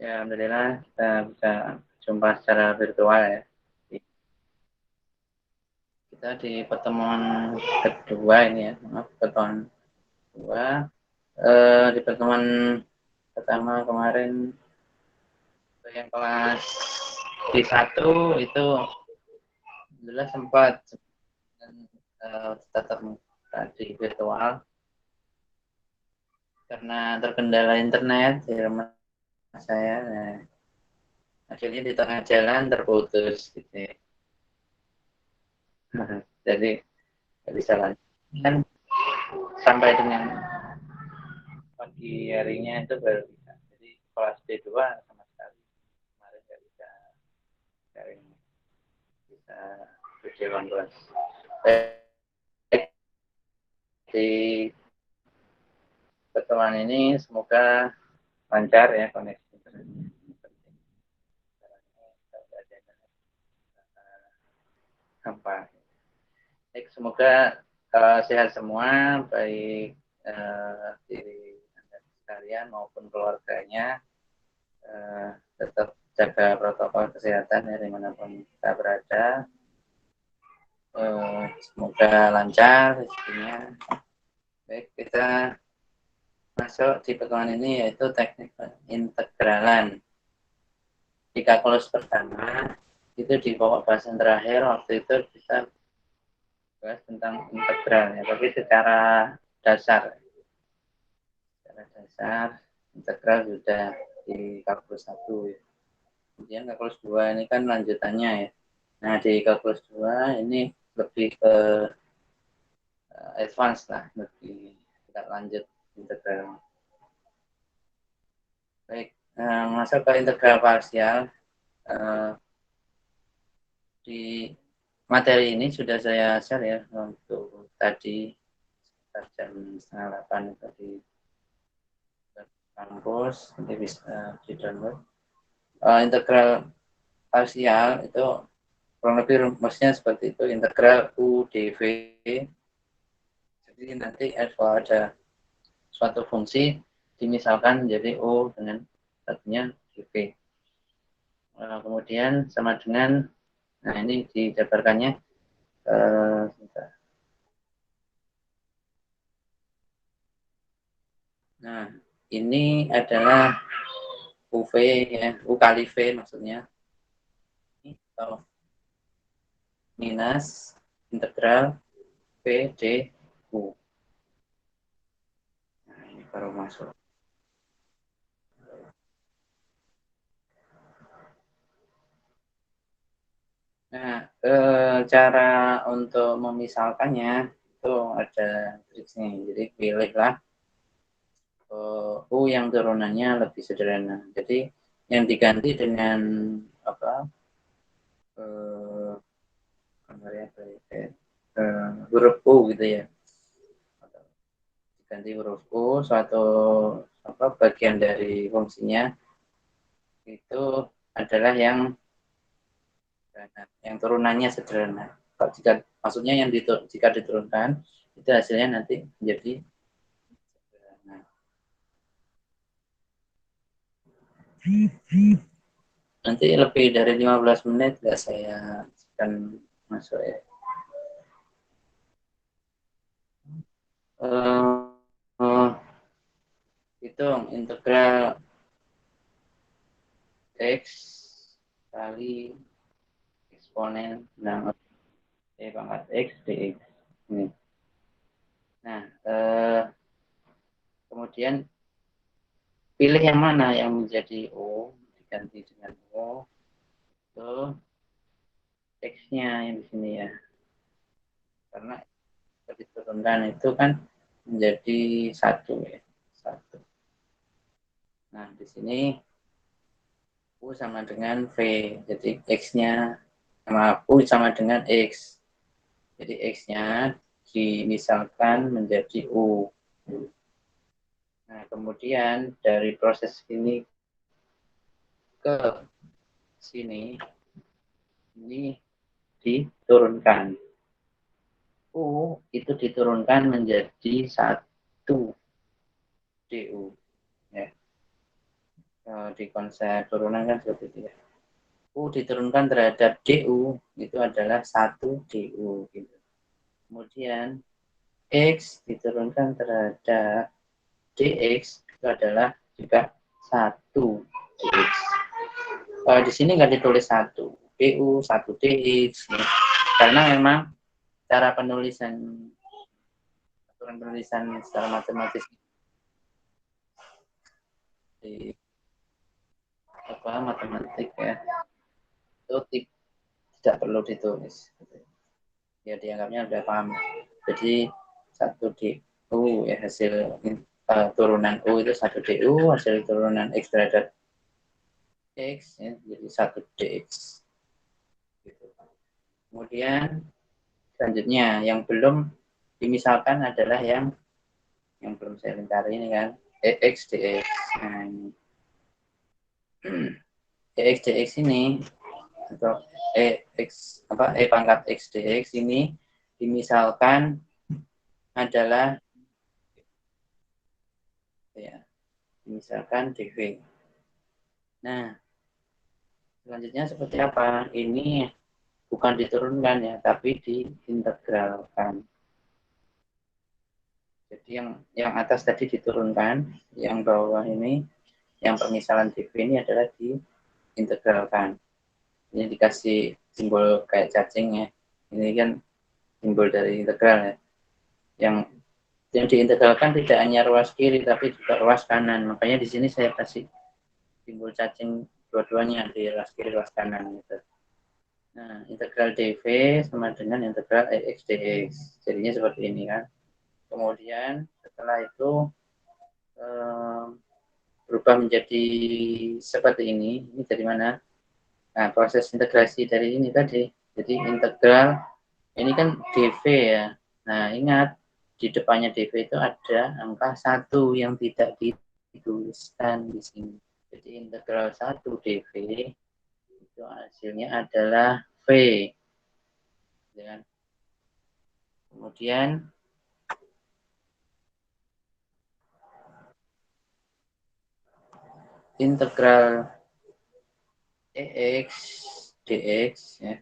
Ya, alhamdulillah kita bisa jumpa secara virtual ya. Kita di pertemuan kedua ini ya, maaf, pertemuan kedua. Di pertemuan pertama kemarin yang kelas D1 itu alhamdulillah sempat tetap di virtual karena terkendala internet di rumah saya. Nah, akhirnya di tengah jalan terputus gitu ya. Jadi nggak bisa lanjut. Kan sampai dengan pagi harinya itu baru bisa. Jadi kelas D2 sama sekali kemarin nggak bisa sharing, bisa video conference. Di pertemuan ini semoga lancar ya koneksi. Apa? Baik, semoga sehat semua, baik diri Anda sekalian maupun keluarganya. Tetap jaga protokol kesehatan ya dimanapun kita berada. Semoga lancar rezekinya. Baik, kita masuk di pertemuan ini yaitu teknik integralan. Di kalkulus pertama itu di pokok bahasan terakhir waktu itu kita bahas tentang integral ya, tapi secara dasar. Secara dasar integral sudah di kalkulus 1 ya. Kemudian kalkulus 2 ini kan lanjutannya ya. Nah, di kalkulus 2 ini lebih ke advance lah, lebih kita lanjut integral. Baik, masuk ke integral parsial. Di materi ini sudah saya share ya untuk tadi sekitar jam 7:30 tadi kampus, nanti bisa di download. Integral parsial itu kurang lebih rumusnya seperti itu, integral U dV. Jadi nanti kalau ada suatu fungsi dimisalkan menjadi U dengan satunya dV. Kemudian sama dengan, nah ini dijabarkannya, nah ini adalah UV ya, U kali V maksudnya. Atau minus integral V D U. Nah, ini baru masuk. Nah, cara untuk memisalkannya itu ada triknya. Jadi pilihlah U yang turunannya lebih sederhana. Jadi yang diganti dengan apa? Huruf U gitu ya. Ganti huruf U, suatu bagian dari fungsinya itu adalah yang turunannya sederhana. Jika maksudnya jika diturunkan itu hasilnya nanti menjadi sederhana. Nanti lebih dari 15 menit nggak saya akan masuk ya. Hitung integral X kali eksponen pangkat X dx. Ini. Nah, kemudian pilih yang mana yang menjadi O, diganti dengan O, itu X-nya yang di sini ya. Karena diturunkan itu kan menjadi 1 ya. 1. Nah, di sini U sama dengan V. Jadi X-nya sama U sama dengan X. Jadi X-nya dimisalkan menjadi U. Nah, kemudian dari proses ini ke sini, ini diturunkan. U itu diturunkan menjadi 1 DU. Ya. di konsep turunan kan seperti itu ya. U diturunkan terhadap DU itu adalah 1 DU gitu. Kemudian X diturunkan terhadap DX itu adalah juga 1 DX. Di sini nggak ditulis 1 DU, 1 DX ya. Karena memang cara penulisan aturan penulisan secara matematis di matematik ya itu tidak perlu ditulis. Ya dianggapnya udah paham. Jadi 1 DU ya hasil turunan U itu 1 DU, hasil turunan X terhadap X ya, jadi 1 DX. Gitu. Kemudian selanjutnya yang belum dimisalkan adalah yang belum saya lingkari ini kan EX DX. Nah, EX DX ini atau EX E pangkat X DX ini dimisalkan adalah ya misalkan DV. Nah, selanjutnya seperti apa? Ini bukan diturunkan ya, tapi diintegralkan. Jadi yang atas tadi diturunkan, yang bawah ini, yang permisalan DV ini adalah diintegralkan. Ini dikasih simbol kayak cacing ya. Ini kan simbol dari integral ya. Yang diintegralkan tidak hanya ruas kiri, tapi juga ruas kanan. Makanya di sini saya kasih simbol cacing dua-duanya di ruas kiri, ruas kanan gitu. Nah, integral dv sama dengan integral EX dx. Jadinya seperti ini kan. Kemudian setelah itu berubah menjadi seperti ini. Ini dari mana? Nah, proses integrasi dari ini tadi. Jadi integral ini kan dv ya. Nah, ingat di depannya dv itu ada angka 1 yang tidak dituliskan di sini. Jadi integral 1 dv itu hasilnya adalah V. Ya. Kemudian integral EX dx ya,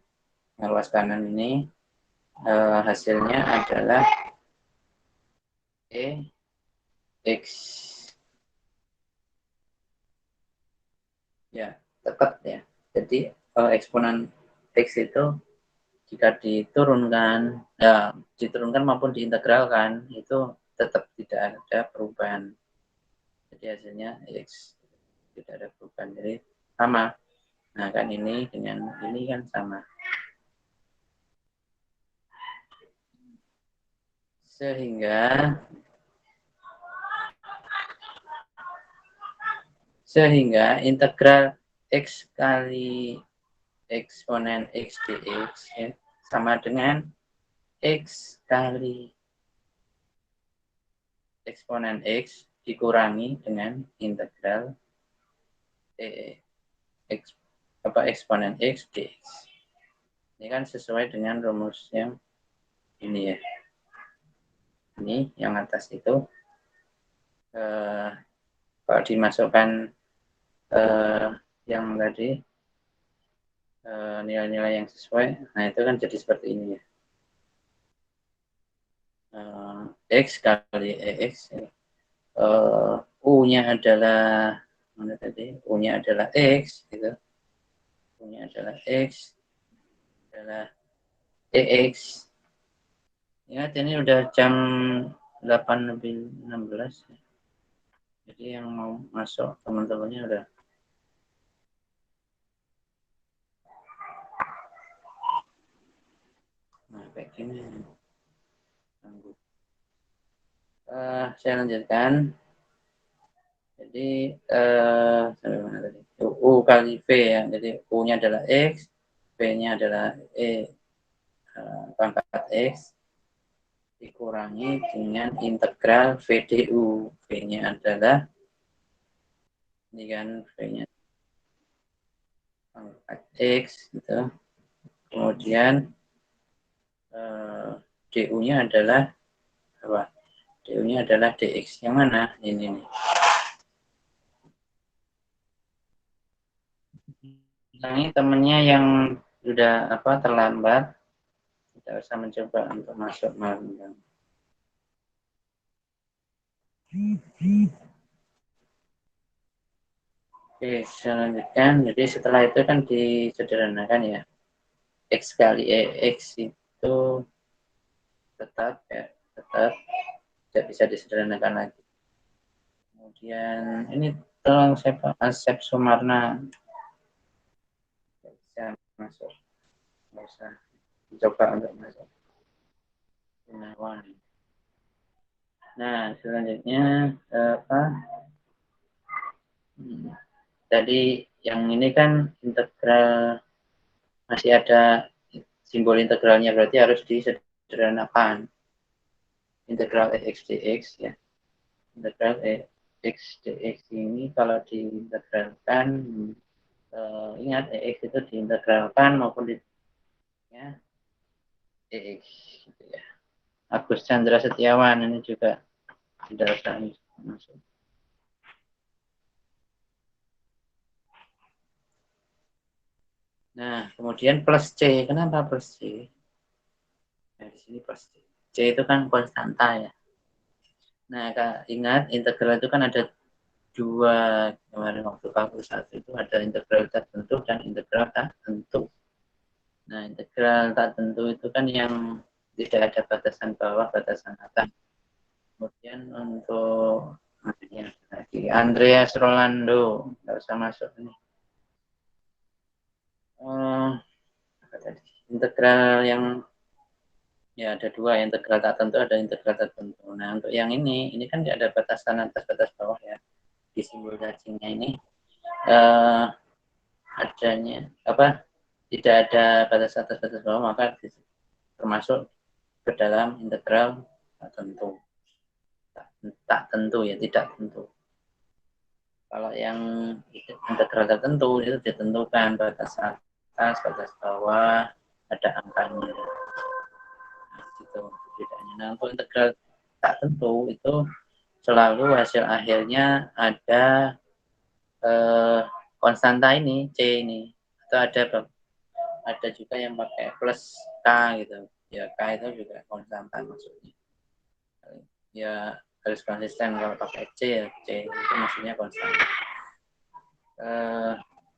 ruas kanan ini hasilnya adalah EX ya, dekat ya. Jadi eksponen X itu jika diturunkan maupun diintegralkan itu tetap tidak ada perubahan. Jadi hasilnya X tidak ada perubahan, jadi sama. Nah kan ini dengan ini kan sama. Sehingga integral X kali eksponen X dx ya, sama dengan X kali eksponen X dikurangi dengan integral eksponen X dx. Ini kan sesuai dengan rumus yang ini ya. Ini yang atas itu kalau dimasukkan yang tadi nilai-nilai yang sesuai, nah itu kan jadi seperti ini ya. X kali EX ya. U-nya adalah mana tadi? U-nya adalah X gitu. U-nya adalah X adalah EX. Ingat ini udah jam 8:16 ya. Jadi yang mau masuk teman-temannya udah kayak gini. Saya lanjutkan. Jadi sampai mana tadi? U kali V ya. Jadi U-nya adalah X, V-nya adalah pangkat X dikurangi dengan integral VDU. V-nya adalah ini kan V-nya pangkat X gitu. Kemudian DU-nya adalah apa? DU-nya adalah DX. Yang mana? Ini nih. Ini temennya yang sudah terlambat, tidak usah mencoba untuk masuk malam. Oke, selanjutnya, jadi setelah itu kan disederhanakan ya. X kali X itu tetap tidak bisa disederhanakan lagi. Kemudian ini tolong saya Pak Asep Sumarna, tidak bisa masuk, nggak usah coba untuk masuk. Nah, selanjutnya tadi yang ini kan integral, masih ada simbol integralnya, berarti harus disederhanakan. Integral x dx ya. Integral x dx ini kalau diintegralkan, ingat x itu diintegralkan maupun di ya, dx gitu ya. Agus Chandra Setiawan ini juga tidak usah masuk. Nah, kemudian plus C. Kenapa plus C? Nah, di sini plus C. C itu kan konstanta ya. Nah, ingat integral itu kan ada dua, kemarin waktu kalkulus 1 itu ada integral tak tentu dan integral tak tentu. Nah, integral tak tentu itu kan yang tidak ada batasan bawah, batasan atas. Kemudian untuk lagi Andreas Rolando, nggak usah masuk ini. Integral yang ya ada dua, integral tak tentu, ada integral tak tentu. Nah, untuk yang ini kan tidak ada batasan atas, batas bawah ya. Di simbol cacingnya ini adanya tidak ada batas atas, batas bawah, maka termasuk ke dalam integral tak tentu. Tak tentu ya, tidak tentu. Kalau yang integral tertentu itu ditentukan batas atas, batas bawah, ada angkanya. Nah, gitu bedanya. Nah, untuk integral tak tentu itu selalu hasil akhirnya ada konstanta ini, C ini. Atau ada juga yang pakai plus K gitu. Ya, K itu juga konstanta maksudnya. Ya, harus konsisten. Kalau pakai C, ya C itu maksudnya konstanta.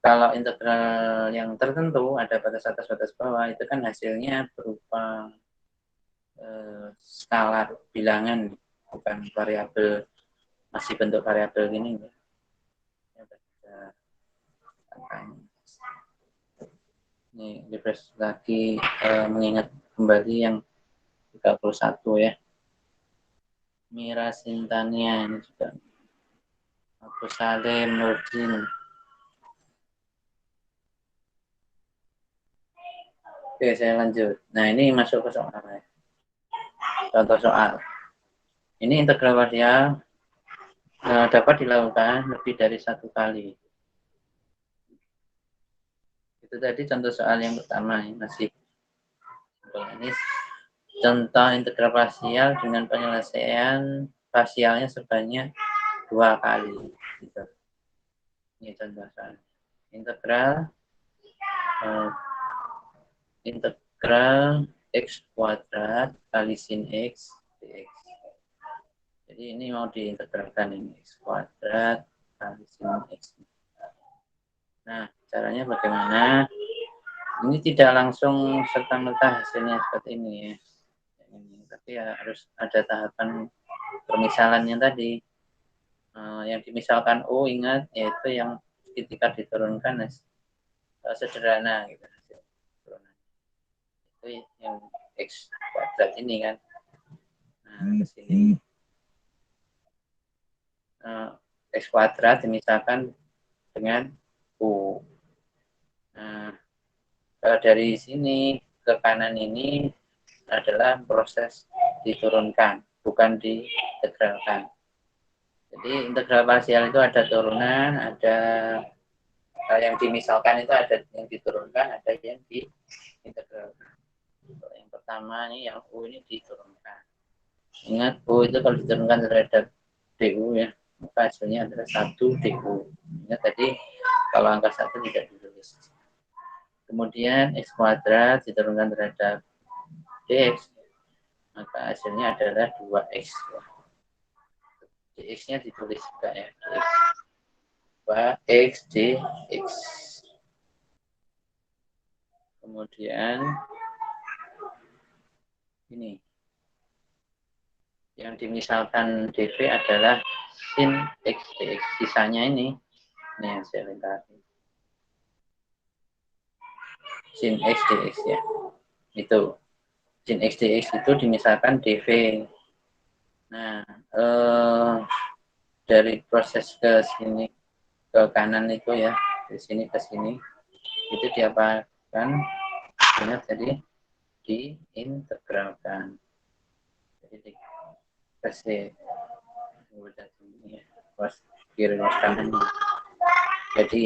Kalau integral yang tertentu ada batas atas, batas bawah, itu kan hasilnya berupa skalar bilangan, bukan variabel, masih bentuk variabel gini. Ini refresh lagi, mengingat kembali yang 31 ya. Mira Sintania ini juga. Aku Salim Nurdin. Oke, saya lanjut. Nah, ini masuk ke soal. Contoh soal. Ini integral parsial dapat dilakukan lebih dari satu kali. Itu tadi contoh soal yang pertama, ya, masih. Ini contoh integral parsial dengan penyelesaian parsialnya sebanyak 2 kali. Gitu. Ini contoh soal. Integral x kuadrat kali sin x dx. Jadi ini mau diintegralkan ini x kuadrat kali sin x. Nah, caranya bagaimana? Ini tidak langsung serta-merta hasilnya seperti ini ya. Tapi ya harus ada tahapan permisalannya tadi. Yang dimisalkan U, ingat, yaitu yang ketika diturunkan sederhana gitu. Itu yang x kuadrat ini kan. Nah, ke sini x kuadrat dimisalkan dengan U. Nah, dari sini ke kanan ini adalah proses diturunkan, bukan diintegralkan. Jadi integral parsial itu ada turunan, ada yang dimisalkan itu ada yang diturunkan, ada yang diintegralkan. Yang pertama ini yang U ini diturunkan. Ingat U itu kalau diturunkan terhadap DU ya, maka hasilnya adalah 1 DU. Ingat tadi kalau angka 1 tidak ditulis. Kemudian X kuadrat diturunkan terhadap DX, maka hasilnya adalah 2X. DX-nya ditulis juga ya. DX. 2X DX. Kemudian ini yang dimisalkan DV adalah sin X dx. Sisanya ini yang saya lengkapi. Sin X dx ya. Itu sin X dx itu dimisalkan DV. Nah, dari proses ke sini ke kanan itu ya, dari sini ke sini itu diapakan? Ingat tadi diintegralkan. Jadi dikasih kiri kanan. Jadi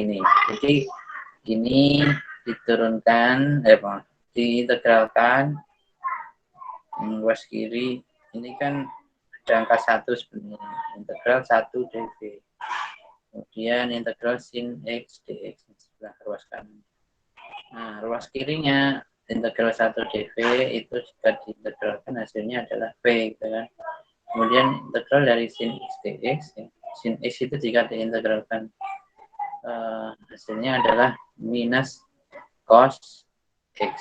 ini diturunkan, diintegralkan luas kiri. Ini kan ada angka 1 sebenarnya. Integral 1 dv. Kemudian integral sin X dx sebelah ruas kanan. Nah, ruas kirinya integral 1 dv itu jika diintegralkan hasilnya adalah V, gitu kan. Kemudian integral dari sin X dx, sin X itu jika diintegralkan hasilnya adalah minus cos X.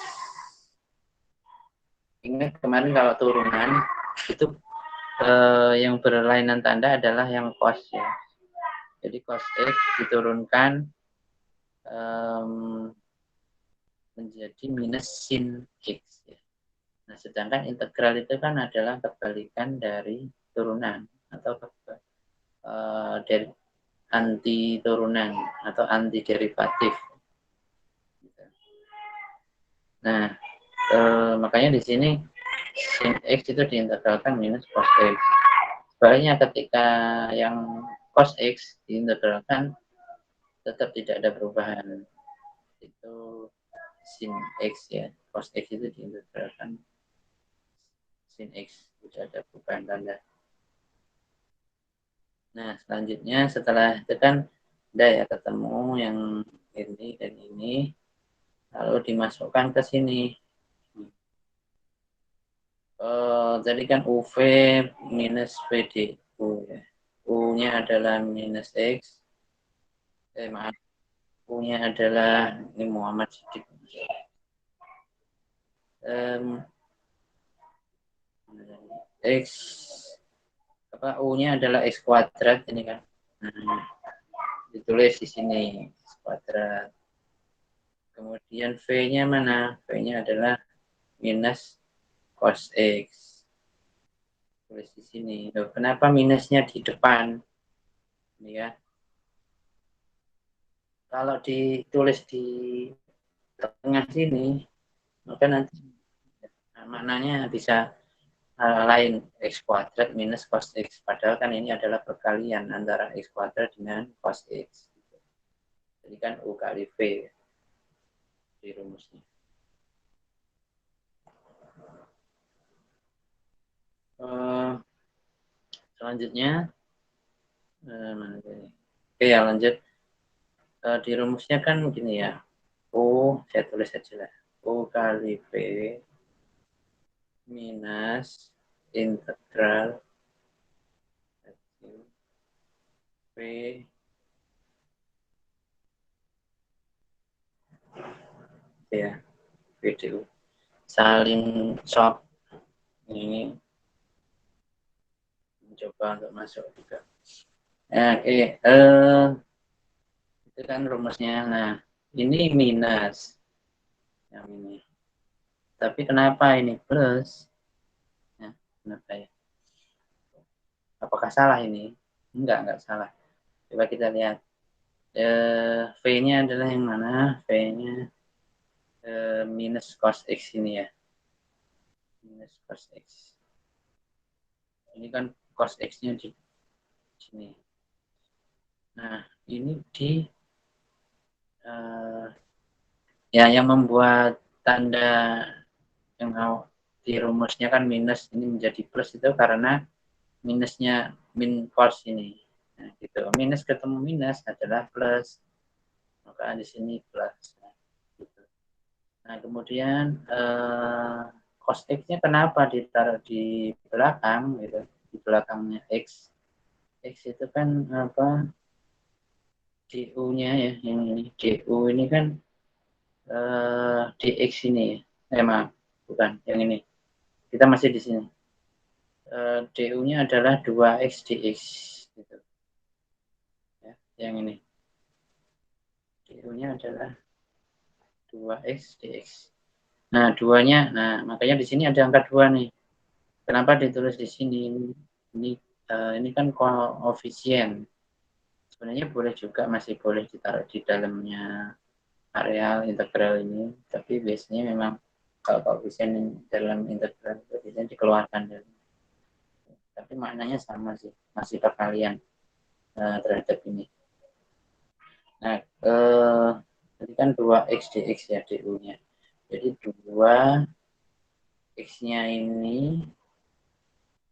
Ingat kemarin kalau turunan itu yang berlainan tanda adalah yang cos ya. Jadi cos X diturunkan menjadi minus sin X ya. Nah, sedangkan integral itu kan adalah kebalikan dari turunan atau dari anti turunan atau anti derivatif. Nah, makanya di sini sin X itu diintegralkan minus cos X. Sebaliknya ketika yang cos X diintegralkan tetap tidak ada perubahan. Itu sin X ya. Cos X itu diintegralkan sin X, tidak ada perubahan tanda. Nah, selanjutnya setelah itu kan udah ya ketemu yang ini dan ini, lalu dimasukkan ke sini. Jadi kan UV minus PDU ya. U-nya adalah minus X. Maaf. U-nya adalah ini Muhammad Siddiq. X U-nya adalah X kuadrat ini kan. Nah, ditulis di sini X kuadrat. Kemudian V-nya mana? V-nya adalah minus cos X. Tulis di sini. Loh, kenapa minusnya di depan? Ini ya. Kalau ditulis di tengah sini, maka nanti maknanya bisa lain X kuadrat minus cos X. Padahal kan ini adalah perkalian antara X kuadrat dengan cos X. Jadi kan U kali V di rumusnya. Selanjutnya oke ya, lanjut. Di rumusnya kan begini ya, U saya tulis aja lah, U kali V minus integral V ya VDU saling sok. Ini mencoba untuk masuk juga. Oke, itu kan rumusnya. Nah, ini minus yang ini. Tapi kenapa ini plus? Ya, kenapa ya? Apakah salah ini? Enggak salah. Coba kita lihat. V-nya adalah yang mana? V-nya minus cos X ini ya. Minus cos X. Ini kan cos X-nya di sini. Nah, ini di ya yang membuat tanda yang di rumusnya kan minus ini menjadi plus itu karena minusnya min cos ini. Nah, gitu. Minus ketemu minus adalah plus, maka di sini plus. Gitu. Nah, kemudian cos X-nya kenapa ditaruh di belakang, gitu, di belakangnya X. X itu kan apa, DU-nya ya, yang ini. DU ini kan DX ini ya. Maaf, bukan, yang ini. Kita masih di sini. DU-nya adalah 2X dx. Gitu. Ya, yang ini. DU-nya adalah 2X dx. Nah, duanya, nah makanya di sini ada angka 2 nih. Kenapa ditulis di sini? Ini kan koefisien. Sebenarnya boleh juga, masih boleh ditaruh di dalamnya areal integral ini, tapi biasanya memang kalau koefisien dalam integral itu biasanya dikeluarkan. Tapi maknanya sama sih, masih perkalian terhadap ini. Nah, tadi kan 2x dx ya du-nya. Jadi 2 x-nya ini,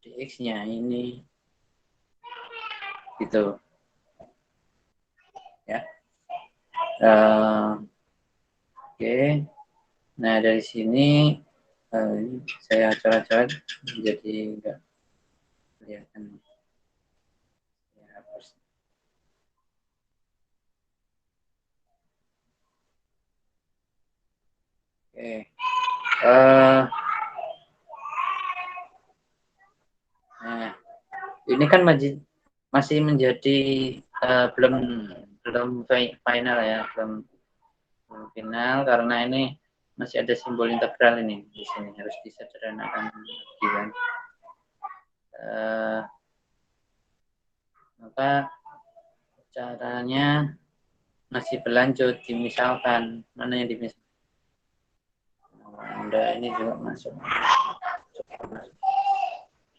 dx-nya ini, gitu. Ya. Oke. Nah, dari sini saya coret-coret jadi enggak kelihatan. Ya, hapus. Oke. Nah, ini kan masih menjadi belum final ya, belum final karena ini masih ada simbol integral ini di sini, harus disederhanakan lagi kan. Maka caranya masih berlanjut, dimisalkan. Mana yang dimisalkan? Anda ini juga masuk.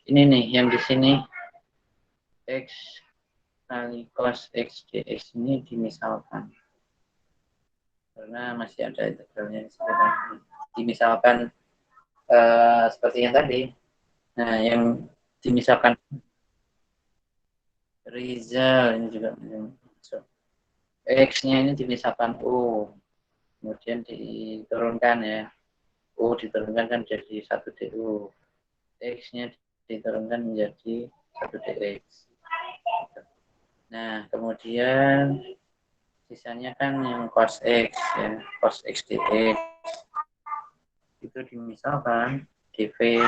Ini nih yang di sini x kali cos x dx ini dimisalkan karena masih ada integralnya di sini. Dimisalkan seperti yang tadi. Nah, yang dimisalkan Rizal ini juga masuk. X-nya ini dimisalkan U, kemudian diturunkan ya. U diturunkan kan jadi 1 DU. X-nya diturunkan menjadi 1 DX. Nah, kemudian sisanya kan yang cos X ya, cos X dx. Itu dimisalkan dV.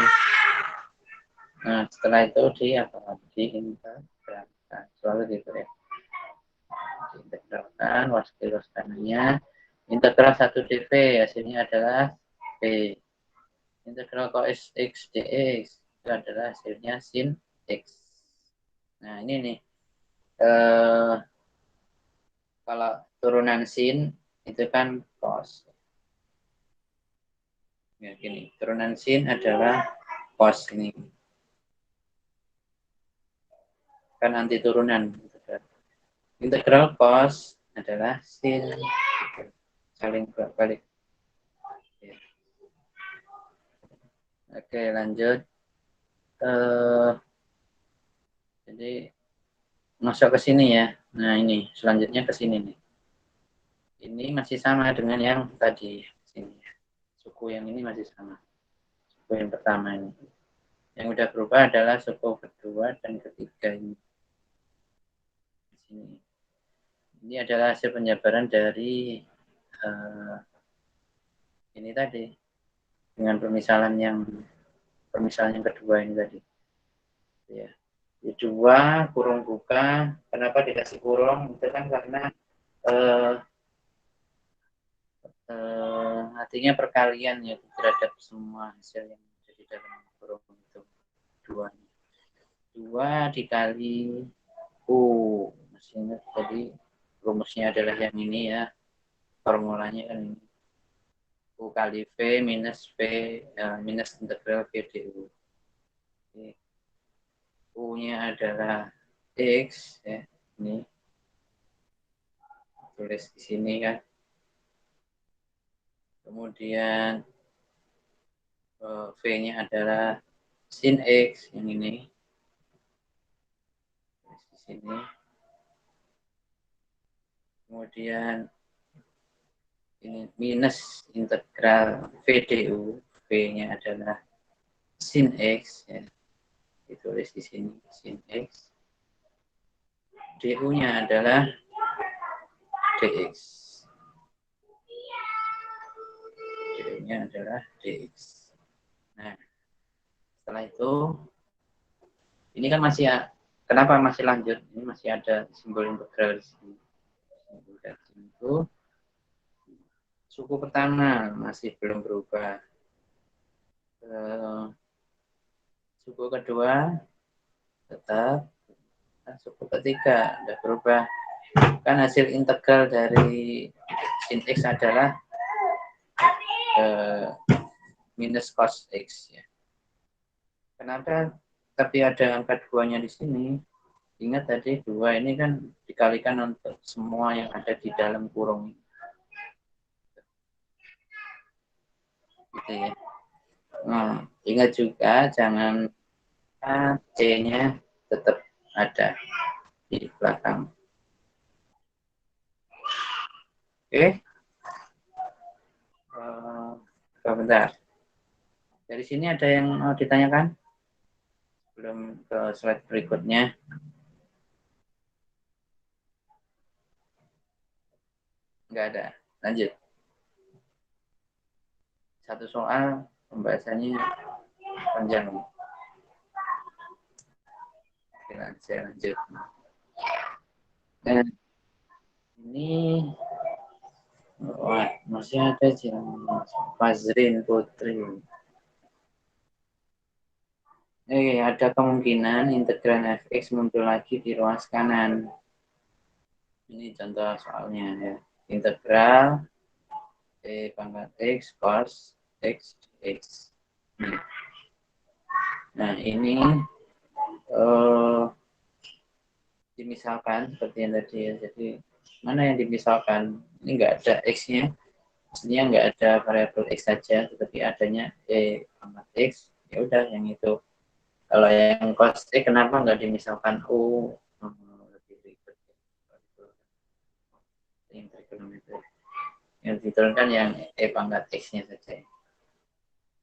Nah, setelah itu diintegralkan. Selalu gitu ya. Diintegralkan, waskil kanannya. Integral 1 dV hasilnya adalah V. Integral cos X dx itu adalah hasilnya sin X. Nah, ini nih. Kalau turunan sin itu kan cos. Ya, gini. Turunan sin adalah cos ini. Kan anti turunan. Integral cos adalah sin. Saling balik. Oke, lanjut. Jadi masuk ke sini ya. Nah, ini selanjutnya ke sini nih. Ini masih sama dengan yang tadi sini. Suku yang ini masih sama. Suku yang pertama ini. Yang udah berubah adalah suku kedua dan ketiga ini. Di sini. Ini adalah hasil penjabaran dari ini tadi dengan permisalan yang kedua ini tadi. Ya. Di 2 kurung buka. Kenapa dikasih kurung? Itu kan karena artinya perkalian ya terhadap semua hasil yang ada di dalam kurung itu. 2 dikali U. Maksudnya jadi rumusnya adalah yang ini ya. Formulanya kan ini. U kali V minus V minus integral V du. U-nya adalah X ya. Ini tulis di sini kan. Kemudian V-nya adalah sin X yang ini. Tulis di sini. Kemudian ini minus integral VDU, V-nya adalah sin X, ya. Ditulis di sini sin X. DU-nya adalah DX. DU-nya adalah DX. Nah, setelah itu, ini kan masih, kenapa masih lanjut? Ini masih ada simbol integral di sini. Simbol dari sini itu, suku pertama masih belum berubah. Suku kedua tetap, suku ketiga tidak berubah. Kan hasil integral dari sin X adalah minus cos X. Ya. Kenapa tapi ada angka 2-nya di sini? Ingat tadi 2 ini kan dikalikan untuk semua yang ada di dalam kurung. Gitu ya. Nah, ingat juga jangan C-nya tetap ada di belakang. Oke. Bentar. Dari sini ada yang mau ditanyakan? Belum ke slide berikutnya. Enggak ada. Lanjut. Satu soal pembahasannya panjang. Oke, saya lanjut. Dan ini masih ada Fazrin Putri. Ada kemungkinan integral fx muncul lagi di ruas kanan. Ini contoh soalnya ya. Integral pangkat x cos x dx. Nah ini dimisalkan seperti yang tadi ya. Jadi mana yang dimisalkan? Ini enggak ada x-nya. Maksudnya enggak ada variabel x saja, tetapi adanya pangkat x. Ya udah yang itu. Kalau yang cos x kenapa enggak dimisalkan u? Lebih ribet. Yang trigonometri. Yang diturunkan yang pangkat x-nya saja.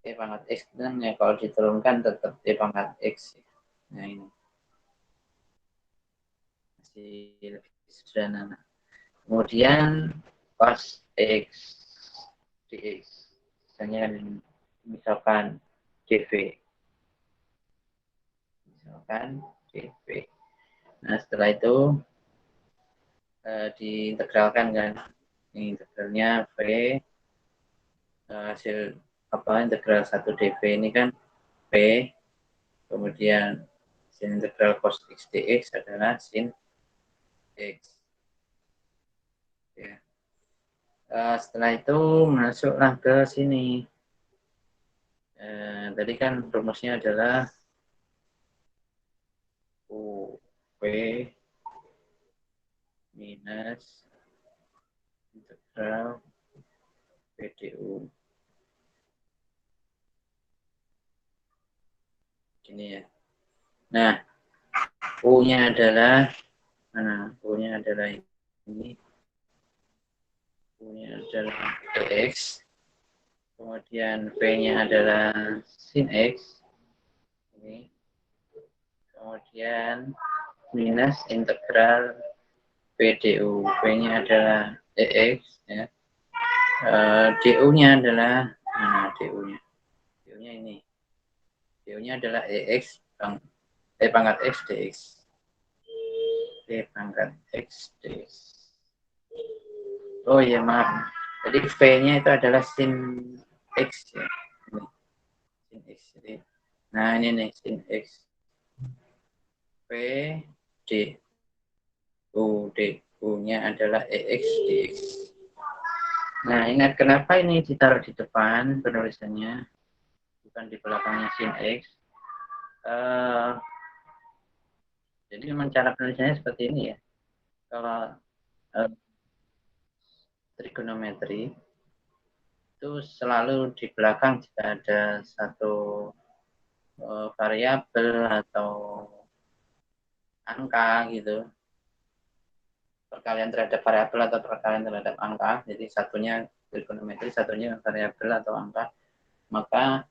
Pangkat x dan ya kalau diturunkan tetap pangkat x. Nah ini masih lebih sederhana. Kemudian cos x dx. Misalkan dv. Misalkan dv. Nah setelah itu diintegralkan kan. Ini integralnya v hasil integral 1 dv ini kan v, kemudian sin integral cos x dx adalah sin x. Ya. Setelah itu masuklah ke sini. Tadi kan rumusnya adalah u v minus integral PDU. Gini ya. Nah, U-nya adalah mana? U-nya adalah ini. U-nya adalah X. Kemudian V-nya adalah sin X. Ini. Kemudian minus integral PDU. V-nya adalah EX. Ya. DU-nya adalah mana DU-nya? DU-nya ini. DU-nya adalah EX pangkat X dx. Pangkat X dx. Oh iya maaf. Jadi V-nya itu adalah sin X ya. Ini. Sin X. Jadi, nah ini nih sin X. V D U D U-nya adalah EX dx. Nah ingat kenapa ini ditaruh di depan penulisannya, bukan di belakangnya sin X. Jadi memang cara penulisannya seperti ini ya. Kalau trigonometri itu selalu di belakang jika ada satu variabel atau angka gitu. perkalian terhadap variabel atau perkalian terhadap angka, jadi satunya trigonometri, satunya variabel atau angka, maka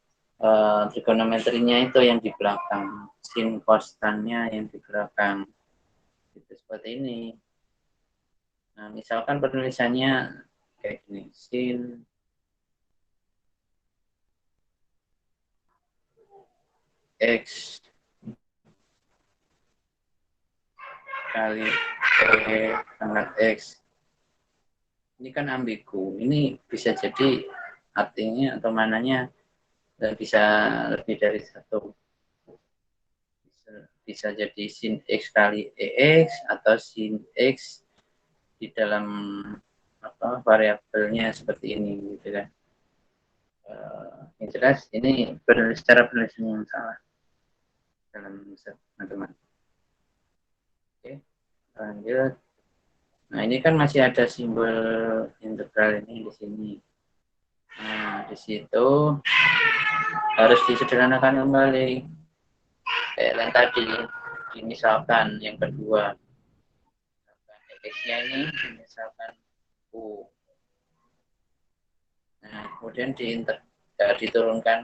trigonometrinya itu yang di belakang, sin konstannya yang di belakang, itu seperti ini. Nah, misalkan penulisannya kayak gini, sin x kali pangkat x. Ini kan ambigu. Ini bisa jadi artinya atau mananya bisa lebih dari satu. Bisa jadi sin x kali ex atau sin x di dalam variabelnya seperti ini, gitu kan. Yang jelas ini secara penulisan yang salah dalam matematika. Oke, lanjut. Nah, ini kan masih ada simbol integral ini di sini. Nah, di situ harus disederhanakan kembali. Kayak yang tadi, misalkan yang kedua, x-nya ini misalkan u. Nah, kemudian diturunkan,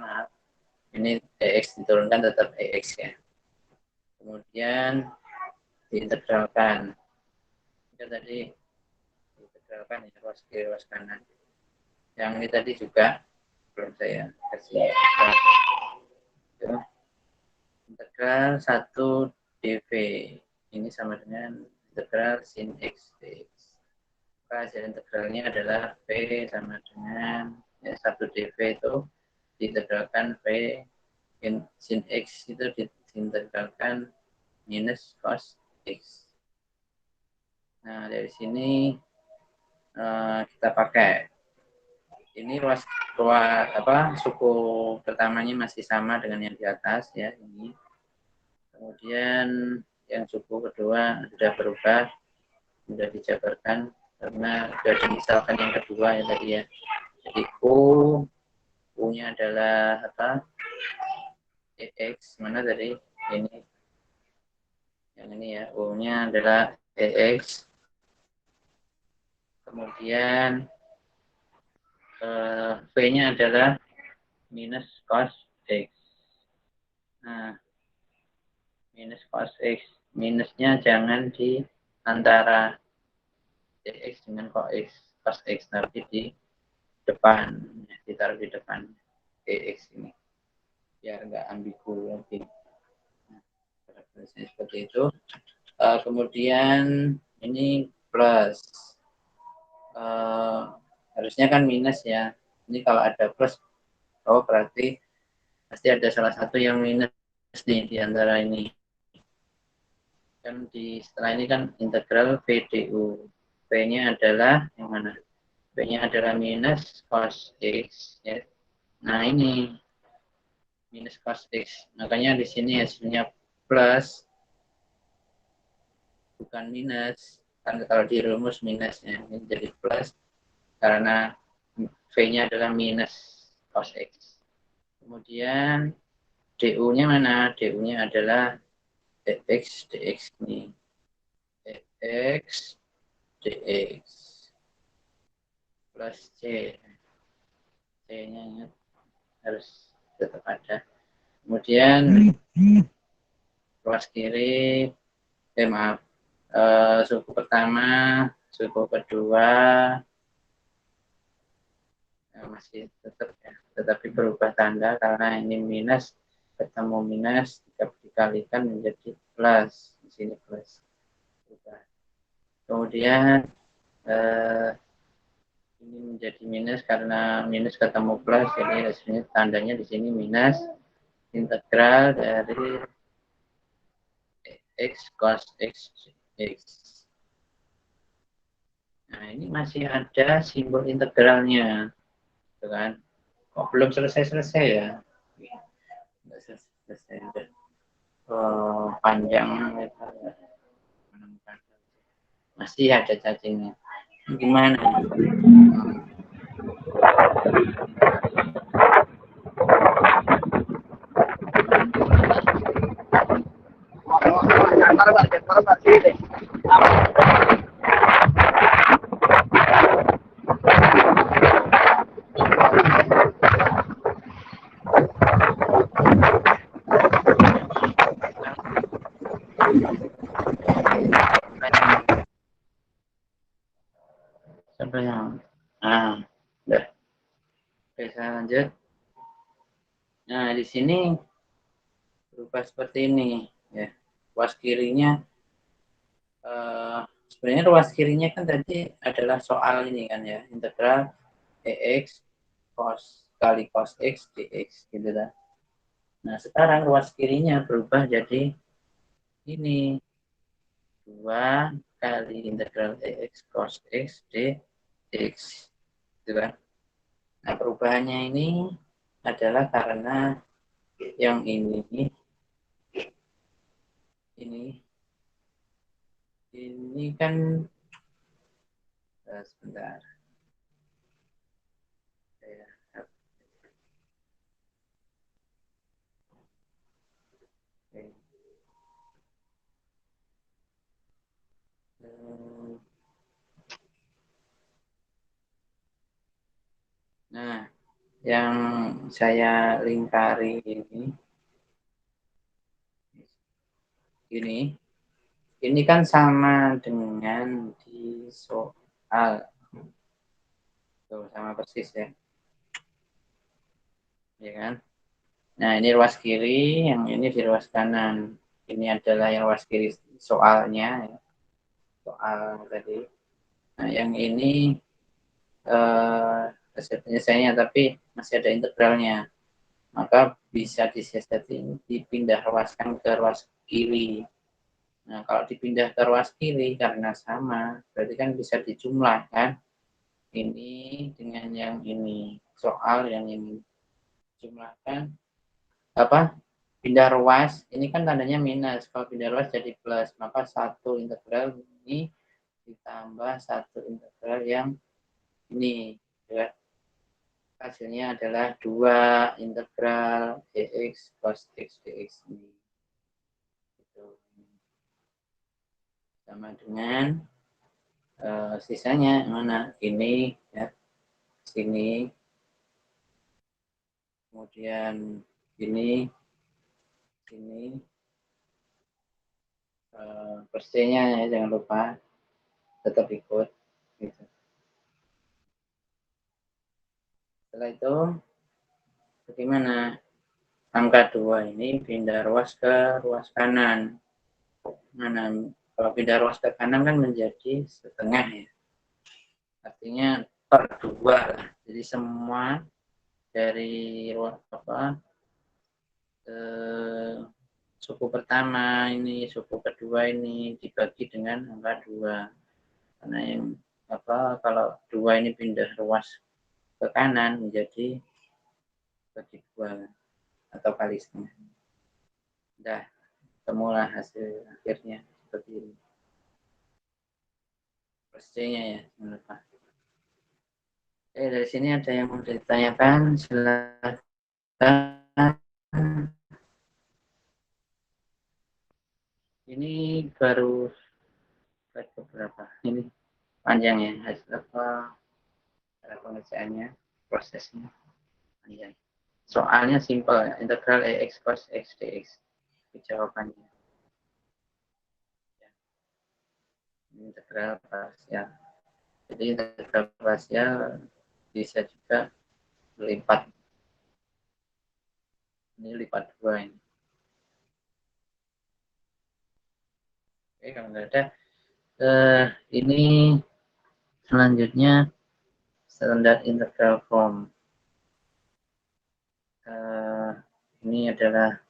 ini ex diturunkan tetap ex ya. Kemudian diintegralkan. Ini tadi diintegralkan ya, ruas kiri, ruas kanan. Yang ini tadi juga belum saya kasih. Integral 1 dv ini sama dengan integral sin x dx. Maka hasil integralnya adalah v sama dengan 1 dv itu diintegralkan v sin x itu diintegralkan minus cos x. Nah, dari sini kita pakai ini suku pertamanya masih sama dengan yang di atas ya, ini. Kemudian yang suku kedua sudah berubah, sudah dijabarkan karena sudah dimisalkan yang kedua ya tadi ya. Jadi u-nya adalah ex, mana tadi ini, yang ini ya, u-nya adalah ex. Kemudian v-nya adalah minus cos x. Nah, minus cos x, minusnya jangan di antara dx dengan cos x, tapi di depan, ditaruh di depan dx ini, biar nggak ambigu lagi. Nah, seperti itu. Kemudian ini plus, harusnya kan minus ya. Ini kalau ada plus, berarti pasti ada salah satu yang minus nih di antara ini. Kan setelah ini kan integral v du. V-nya adalah yang mana? V-nya adalah minus cos x ya. Nah, ini minus cos x. Makanya di sini hasilnya plus, bukan minus. Kan kalau di rumus minusnya, ini jadi plus karena v-nya adalah minus cos x. Kemudian du-nya mana? Du-nya adalah dx ini. dx dx plus c. C-nya harus tetap ada. Kemudian ruas kiri, suku pertama, suku kedua masih tetap ya, tetapi berubah tanda karena ini minus ketemu minus dikalikan menjadi plus, di sini plus. Kemudian ini menjadi minus karena minus ketemu plus, jadi hasilnya tandanya di sini minus integral dari x cos x x. Nah, ini masih ada simbol integralnya, gitu kan? Kok belum selesai ya? Nggak selesai. Panjang, masih ada cacingnya. Gimana? Nah, udah. Bisa lanjut. Nah, di sini berubah seperti ini ya. Ruas kirinya sebenarnya ruas kirinya kan tadi adalah soal ini kan ya, integral dx cos kali cos x dx gitu kan. Nah, sekarang ruas kirinya berubah jadi ini 2 kali integral dx cos x dx gitu kan. Nah, perubahannya ini adalah karena yang ini kan sebentar ya. Nah, yang saya lingkari ini kan sama dengan di soal. Tuh, sama persis ya. Ya kan? Nah, ini ruas kiri, yang ini di ruas kanan. Ini adalah yang ruas kiri soalnya, ya. Soal tadi. Nah, yang ini hasil penyelesaiannya, tapi masih ada integralnya. Maka bisa disiasati dipindah ruaskan ke ruas kiri. Nah, kalau dipindah ke ruas kiri karena sama, berarti kan bisa dijumlahkan ini dengan yang ini. Soal yang ini. Jumlahkan apa? Pindah ruas, ini kan tandanya minus. Kalau pindah ruas jadi plus, maka satu integral ini ditambah satu integral yang ini. Ya. Hasilnya adalah 2 integral dx cos x dx ini. Gitu. Sama dengan sisanya mana? Ini ya, sini. Kemudian ini, sini. Persenya ya, jangan lupa tetap ikut. Gitu. Setelah itu, bagaimana? Angka 2 ini pindah ruas ke ruas kanan. Mana? Kalau pindah ruas ke kanan kan menjadi setengah ya. Artinya per 2 lah. Jadi semua dari ruas apa suku pertama ini, suku kedua ini dibagi dengan angka 2. Karena yang apa kalau 2 ini pindah ruas ke kanan menjadi bagi 2 atau kali setengah. Udah, temulah hasil akhirnya seperti ini. Pastinya ya, jangan. Dari sini ada yang mau ditanyakan, silakan. Ini baru beberapa. Ini panjang ya, hasil apa cara pengerjaannya, prosesnya panjang. Soalnya simpel, ya. Integral EX cos X dx. Jawabannya. Integral parsial. Jadi integral parsial bisa juga lipat. Ini lipat 2 ini. Oke, kalau nggak ada, ini selanjutnya standard integral form. Ini adalah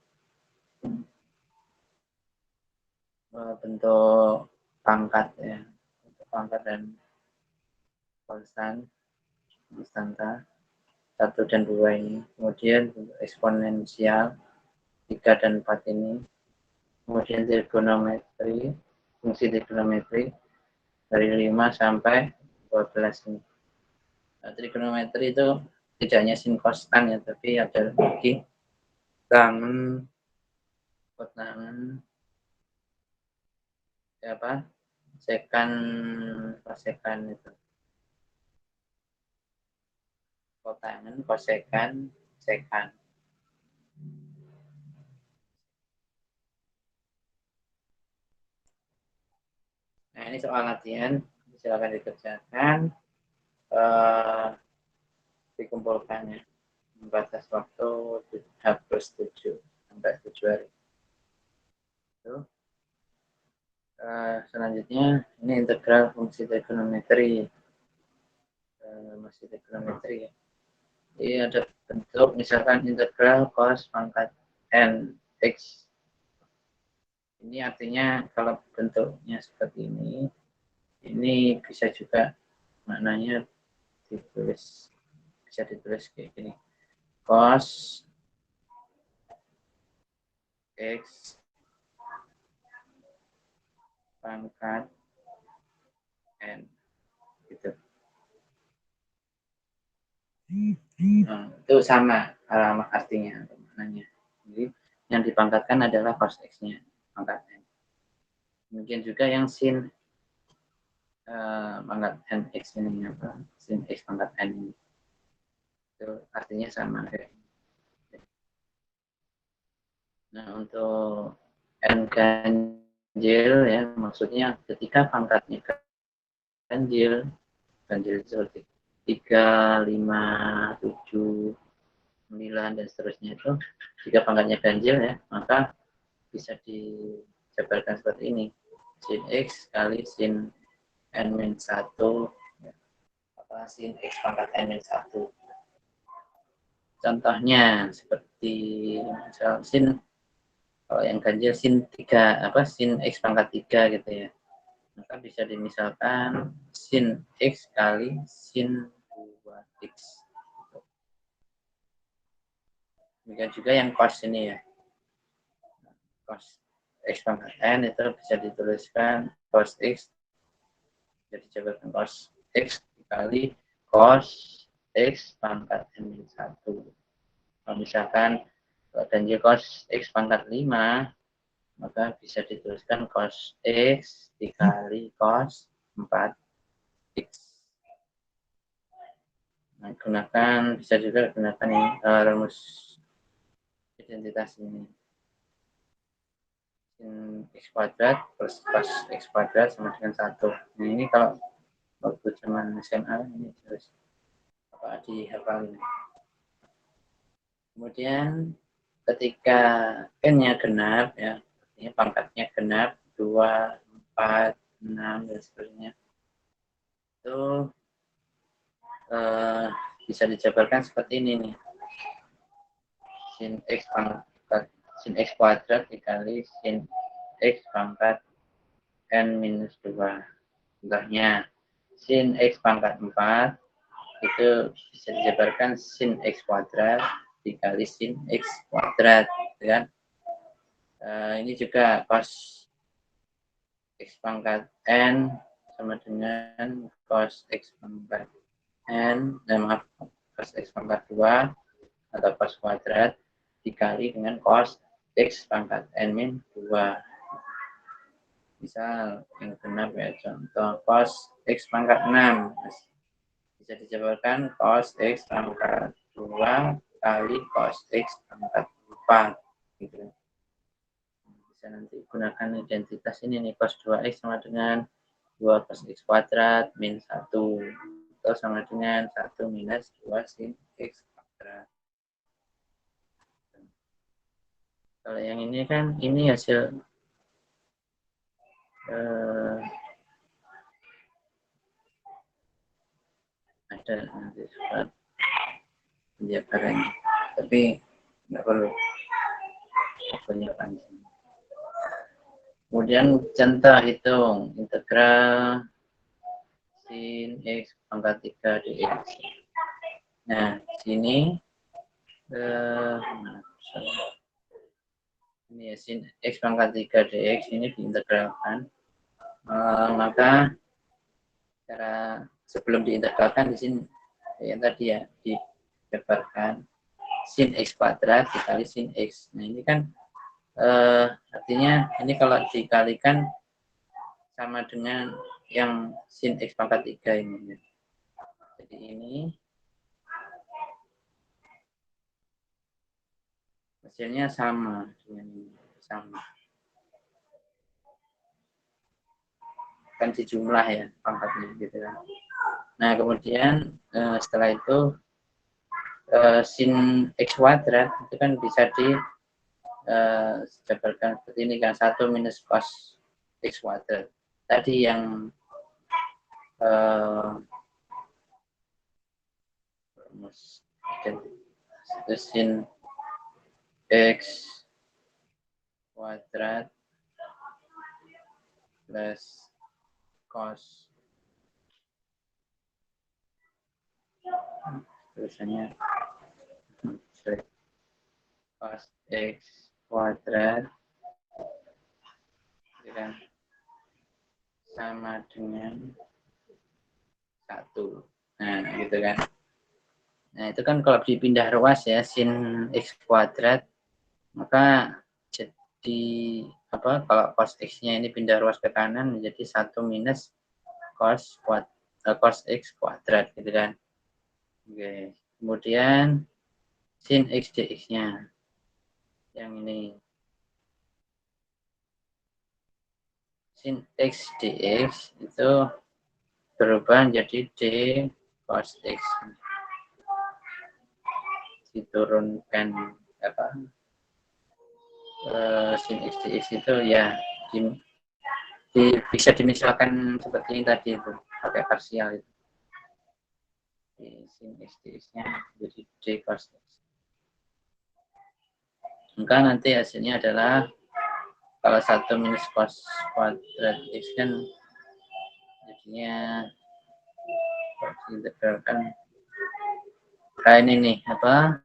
bentuk pangkat ya, bentuk pangkat dan konstanta 1 dan 2 ini. Kemudian bentuk eksponensial 3 dan 4 ini. Kemudian trigonometri, fungsi trigonometri dari 5 sampai 12 ini. Nah, trigonometri itu tidak hanya sin konstan ya, tapi ada lagi tangen, kotangan, apa, sekan, kosekan itu. Kotangan, kosekan, sekan. Nah, ini soal latihan, silakan dikerjakan. dikumpulkannya. Batas waktu H+7 sampai 7 hari. Itu. Selanjutnya ini integral fungsi trigonometri. Masih trigonometri ya. Jadi ada bentuk misalkan integral cos pangkat n x. Ini artinya kalau bentuknya seperti ini bisa juga maknanya bisa ditulis kayak gini. Cos x pangkat n gitu. Nah, itu sama artinya maknanya. Jadi yang dipangkatkan adalah cos x-nya pangkat n. Mungkin juga yang sin pangkat n x ini apa? Sin x pangkat n ini. Itu artinya sama kayak. Nah, untuk n ganjil ya, maksudnya ketika pangkatnya ganjil seperti 3, 5, 7, 9 dan seterusnya itu, jika pangkatnya ganjil ya, maka bisa dijabarkan seperti ini. Sin x kali sin n-1 ya, apa sin x pangkat n-1. Contohnya seperti misal sin, kalau yang ganjil sin 3 apa sin x pangkat 3 gitu ya. Maka bisa dimisalkan sin x kali sin 2x. Demikian juga yang cos ini ya. Cos x pangkat n itu bisa dituliskan cos x, jadi jabarkan cos x dikali cos x pangkat n-1. Kalau misalkan ganjil cos x pangkat 5, maka bisa dituliskan cos x dikali cos 4x. Nah, bisa juga gunakan ini, rumus identitas ini. Sin x kuadrat plus cos x kuadrat sama dengan 1. Nah, ini kalau waktu zaman SMA ini terus apa dihafalin. Kemudian ketika n-nya genap ya, artinya pangkatnya genap 2, 4, 6 dan seterusnya. Itu bisa dijabarkan seperti ini nih. Sin x kuadrat dikali sin x pangkat n-2. Contohnya, sin x pangkat 4 itu bisa dijabarkan sin x kuadrat dikali sin x kuadrat. Kan? Ini juga cos x pangkat n sama dengan cos x pangkat n, maaf, cos x pangkat 2 atau cos kuadrat dikali dengan cos x pangkat n-2. Misal yang genap ya, contoh cos x pangkat 6 bisa dijabarkan cos x pangkat 2 kali cos x pangkat 4 gitu. Bisa nanti gunakan identitas ini nih, cos 2x sama dengan 2 cos x kuadrat min 1 atau sama dengan 1 minus 2 sin x kuadrat. Kalau yang ini kan, ini hasil ada nanti surat penjabarannya, tapi nggak perlu punya panjang. Kemudian contoh hitung integral sin x pangkat 3 dx. Nah, sini ini ya, sin x pangkat 3 dx ini diintegralkan. Maka cara sebelum diintegralkan di sini yang tadi ya dijabarkan sin x kuadrat dikali sin x. Nah, ini kan artinya ini kalau dikalikan sama dengan yang sin x pangkat 3 ini. Jadi ini hasilnya sama dengan ini, sama. Kan dijumlah ya pangkatnya gitu kan. Nah, kemudian setelah itu sin x kuadrat itu kan bisa dijabarkan seperti ini kan, 1 minus cos x kuadrat. Tadi yang sin x kuadrat plus cos tulisannya cos x kuadrat kan sama dengan 1. Nah, gitu kan. Nah, itu kan kalau dipindah ruas ya, sin x kuadrat, maka jadi apa, kalau cos x-nya ini pindah ruas ke kanan menjadi 1 minus cos x kuadrat, gitu kan. Oke. Kemudian sin x dx-nya yang ini. Sin x dx itu berubah menjadi d cos x. Diturunkan apa, sin x dx itu ya bisa dimisalkan seperti ini tadi itu, pakai parsial itu. Di sin x dx-nya jadi d cos x. Maka nanti hasilnya adalah kalau 1 minus cos kuadrat x kan jadinya integralkan ini nih apa,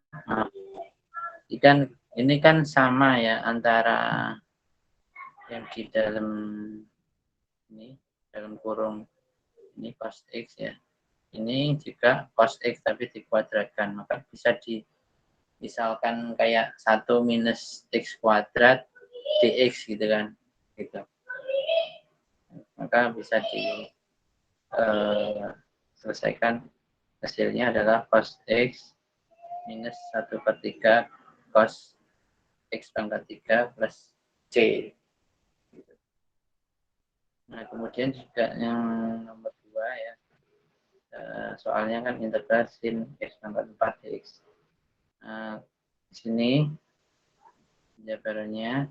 ini kan sama ya antara yang di dalam ini, dalam kurung ini cos x ya, ini juga cos x tapi dikuadratkan, maka bisa misalkan kayak 1 minus x kuadrat dx gitu kan, gitu. Maka bisa selesaikan, hasilnya adalah cos x minus 1/3 cos x pangkat 3 plus c. Nah, kemudian juga yang nomor 2 ya, soalnya kan integral sin x pangkat 4 dx. Nah, di sini jabarannya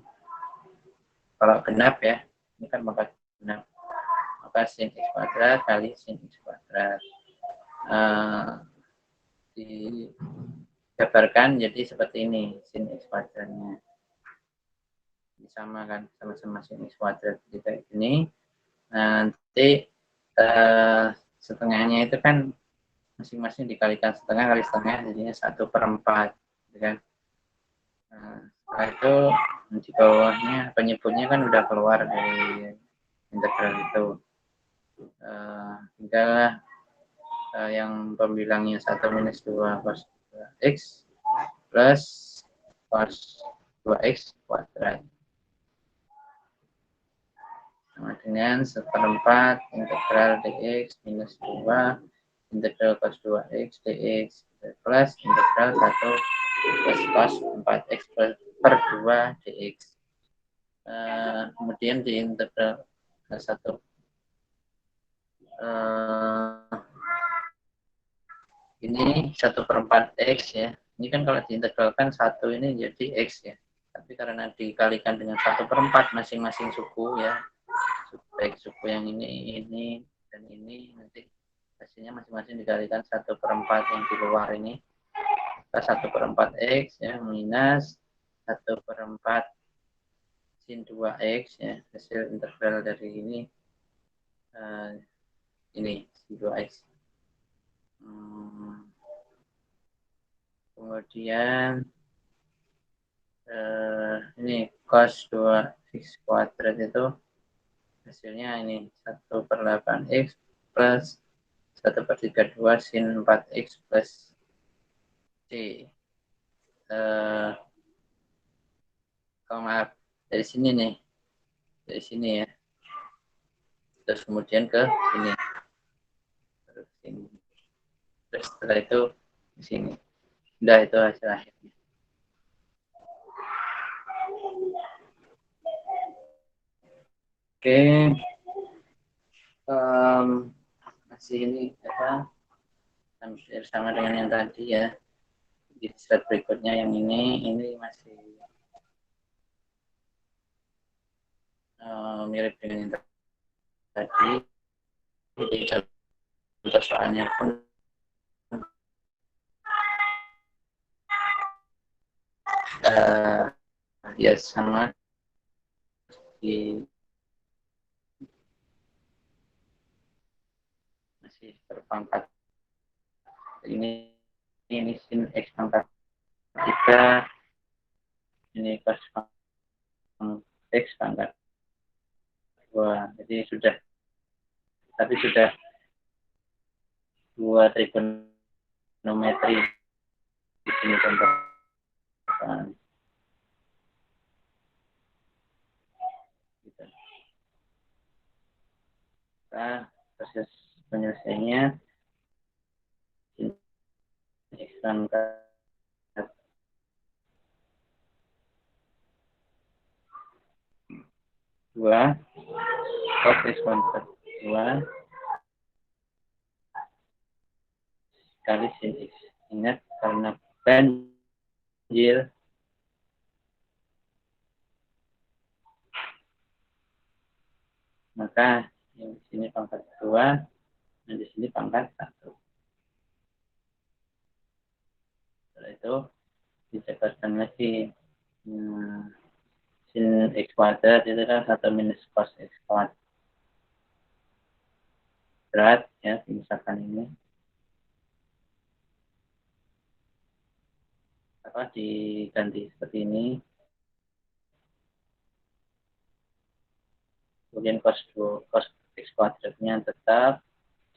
kalau genap ya, ini kan maka genap, maka sin x kuadrat kali sin x kuadrat dijabarkan jadi seperti ini, sin x kuadratnya disamakan sama-sama sin x kuadrat kayak gini. Nah, nanti setengahnya itu kan masing-masing dikalikan setengah kali setengah, jadinya 1/4, gitu kan. Nah, setelah itu di bawahnya penyebutnya kan udah keluar dari integral itu. Tinggal yang pembilangnya 1 minus 2 cos 2x plus cos 2x kuadrat sama dengan 1/4 integral dx minus 2 integral cos 2x dx plus integral 1 plus cos 4x per 2 dx. Kemudian di integral 1 ini 1/4 x ya. Ini kan kalau diintegralkan 1 ini jadi x ya. Tapi karena dikalikan dengan 1/4 masing-masing suku ya, baik suku yang ini dan ini, nanti hasilnya masing-masing dikalikan 1/4 yang di luar ini, 1/4 x ya minus 1/4 sin 2x ya, hasil integral dari ini sin 2x. Kemudian ini cos 2x kuadrat itu hasilnya ini 1/8x plus 1/32 sin 4x plus c. Maaf, dari sini nih, dari sini ya, terus kemudian ke sini, terus sini, terus setelah itu di sini. Udah, itu hasil akhirnya. Oke, masih ini apa hampir sama dengan yang tadi ya. Di slide berikutnya yang ini masih mirip dengan yang tadi. Jadi contoh soalnya pun ya sama di masih berpangkat ini sin x pangkat 3, ini cos x pangkat 2. Jadi sudah dua trigonometri di sini contoh. Gitu. Nah, proses penyelesaiannya sin x pangkat 2 cos x pangkat 2 kali sin x. Ingat karena banjir maka yang di sini pangkat 2 dan di sini pangkat 1. Setelah itu dicegatkan lagi sin x kuadrat itu kan 1 minus cos x kuadrat ya, misalkan ini apa diganti seperti ini. Kemudian cos x kuadratnya tetap,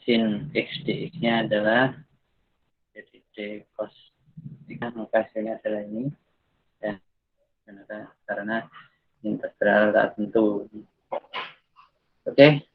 sin x dx-nya adalah jadi d cos 3, maka hasilnya adalah ini dan karena integral tak tentu. Oke.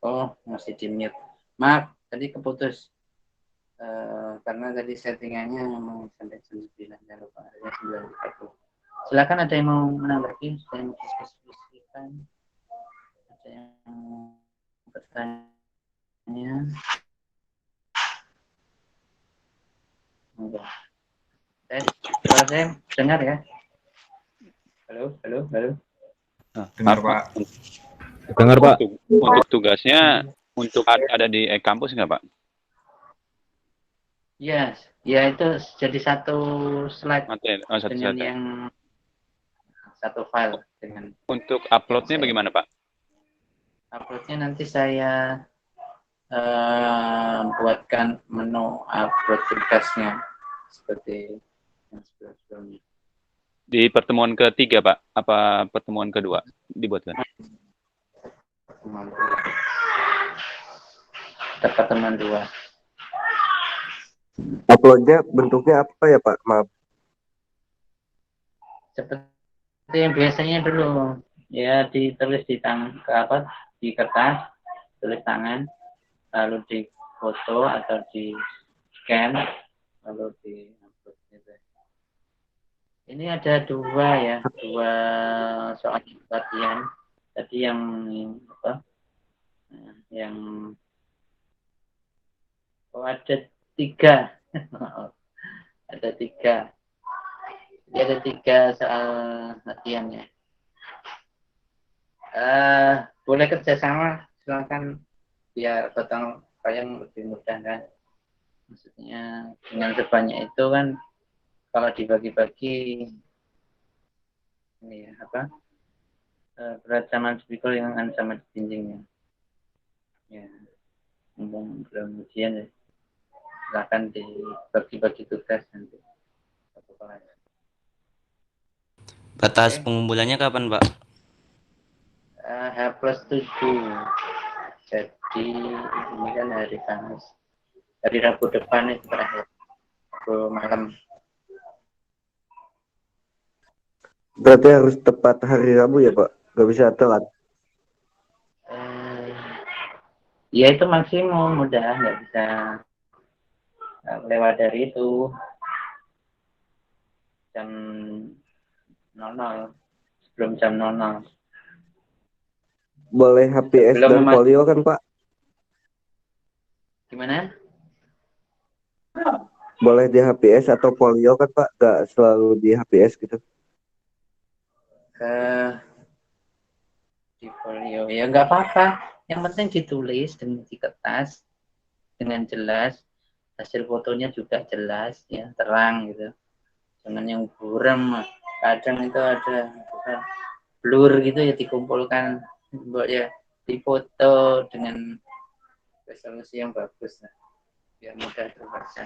Oh, masih di mute. Maaf, tadi keputus. Karena tadi settingannya memang sampai jam 9. Jangan lupa, ada 9.30. Silakan, ada yang mau menanggapi, ada yang diskusikan, ada yang bertanya. Enggak. Suara saya dengar ya? Halo. Dengar, Pak. Dengar, Pak. Untuk tugasnya untuk ada di kampus nggak, Pak? Yes, ya itu jadi satu slide dengan slide. yang satu file dengan. Untuk uploadnya bagaimana, Pak? Uploadnya nanti saya buatkan menu upload tugasnya seperti yang sebelumnya. Di pertemuan ketiga, Pak? Apa pertemuan kedua dibuatkan? Pertemuan 2. Uploadnya bentuknya apa ya, Pak? Maaf. Seperti yang biasanya dulu, ya ditulis di di kertas, tulis tangan, lalu di foto atau di scan, lalu di upload gitu. Ini ada dua soal latihan. Tadi yang apa? Yang ada 3. Ada 3. Jadi ada 3 soal latihannya. Boleh kerjasama, silakan biar gotong royong lebih mudah kan. Maksudnya dengan sebanyak itu kan kalau dibagi-bagi ini ya apa? Berat sama dipikul yang sama dijinjingnya. Ya, belum ujian ya. Silahkan dibagi-bagi tugas nanti. Satu kelas. Batas Oke. pengumpulannya kapan, Pak? H+7. Jadi ini kan hari Kamis. Hari Rabu depan itu terakhir. Rabu malam. Berarti harus tepat hari Rabu ya Pak? Gak bisa telat. Ya itu maksimum, udah nggak bisa lewat dari itu. Jam 00, sebelum jam 00. Boleh HPS dan polio kan Pak? Gimana? Boleh di HPS atau polio kan Pak? Gak selalu di HPS gitu. Di folio ya nggak apa-apa, yang penting ditulis di kertas dengan jelas, hasil fotonya juga jelas ya, terang gitu, jangan yang buram. Kadang itu ada blur gitu ya, dikumpulkan ya, difoto dengan resolusi yang bagus lah, biar mudah terbaca.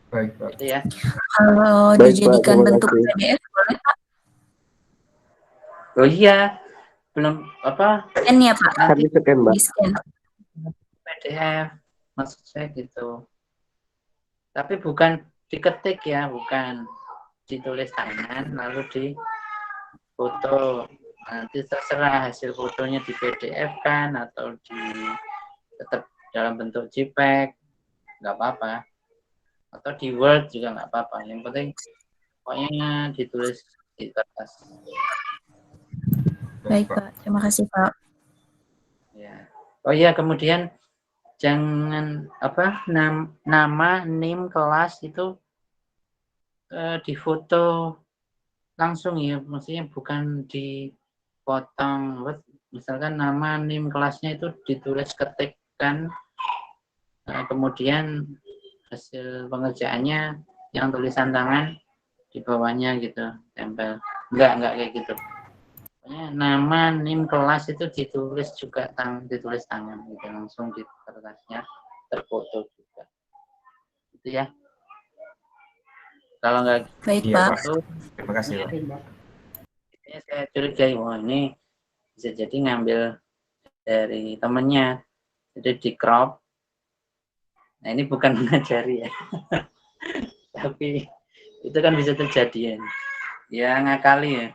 Baik, Pak. Itu ya. Kalau Baik, dijadikan Pak, bentuk kasih. PDF boleh Pak? Oh iya, belum apa? Scan ya Pak? Kami scan Mbak. Di scan. PDF, maksud saya gitu. Tapi bukan diketik ya, bukan ditulis tangan lalu di foto. Nanti terserah hasil fotonya di PDF kan atau tetap dalam bentuk JPEG, nggak apa-apa. Atau di Word juga nggak apa-apa. Yang penting pokoknya ditulis di kertas. Baik Pak, terima kasih Pak. Ya. Oh iya, kemudian jangan apa nama, NIM, kelas itu difoto langsung ya, maksudnya bukan dipotong. Misalkan nama, NIM, kelasnya itu ditulis, ketikkan, kemudian hasil pengerjaannya yang tulisan tangan di bawahnya gitu, tempel. Enggak kayak gitu. Pokoknya nama, NIM, kelas itu ditulis juga ditulis tangan gitu, langsung di kertasnya terfoto juga. Itu ya. Kalau nggak Baik Iya, Pak. Pak. Terima kasih, Pak. ini saya curigai, wah ini bisa jadi ngambil dari temennya, jadi di crop. Nah ini bukan mengajari ya, tapi itu kan bisa terjadi ya ngakali ya,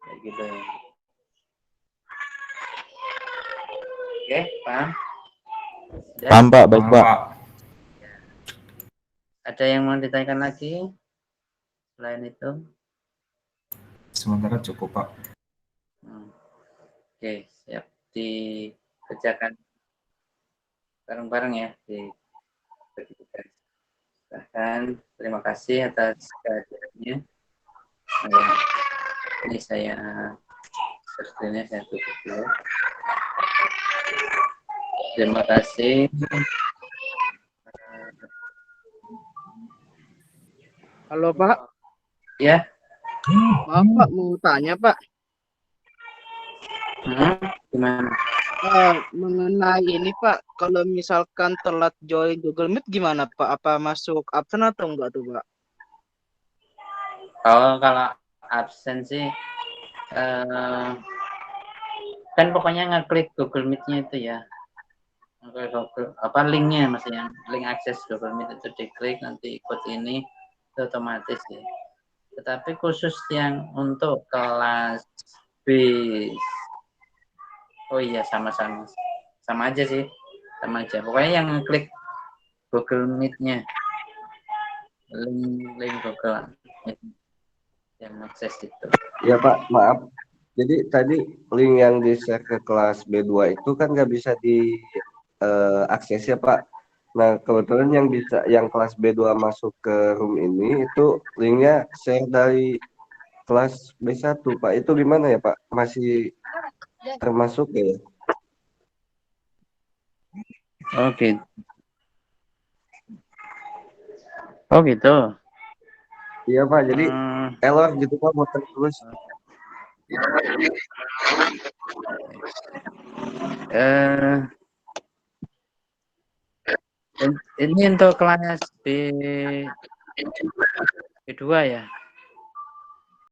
kayak gitu. Oke, paham? Sudah? Paham Pak, baik Paham, Pak. Pak. Ada yang mau ditanyakan lagi selain itu? Sementara cukup, Pak. Oke, siap, dikerjakan bareng-bareng ya di tugas. Bahkan terima kasih atas kehadirannya. Ini saya screen-nya saya tutup dulu. Terima kasih. Halo Pak, Ya, maaf Pak, mau tanya Pak. gimana? Mengenai ini Pak, kalau misalkan telat join Google Meet gimana Pak? Apa masuk absen atau enggak tuh Pak? Kalau absen sih, kan pokoknya ngeklik Google Meet-nya itu ya. Linknya, maksudnya link akses Google Meet itu diklik, nanti ikut ini, itu otomatis ya. Tetapi khusus yang untuk kelas B, oh iya sama aja sih, sama aja. Pokoknya yang ngeklik Google Meet-nya, link Google Meet yang akses itu. Ya Pak, maaf. Jadi tadi link yang di-share ke kelas B2 itu kan nggak bisa diakses ya Pak. Nah kebetulan yang kelas B2 masuk ke room ini itu linknya share dari kelas B1 Pak. Itu gimana ya Pak? Masih termasuk ya? Oke. Oh gitu. Iya Pak, jadi error gitu Pak, muter terus. Ini untuk kelas B2 ya.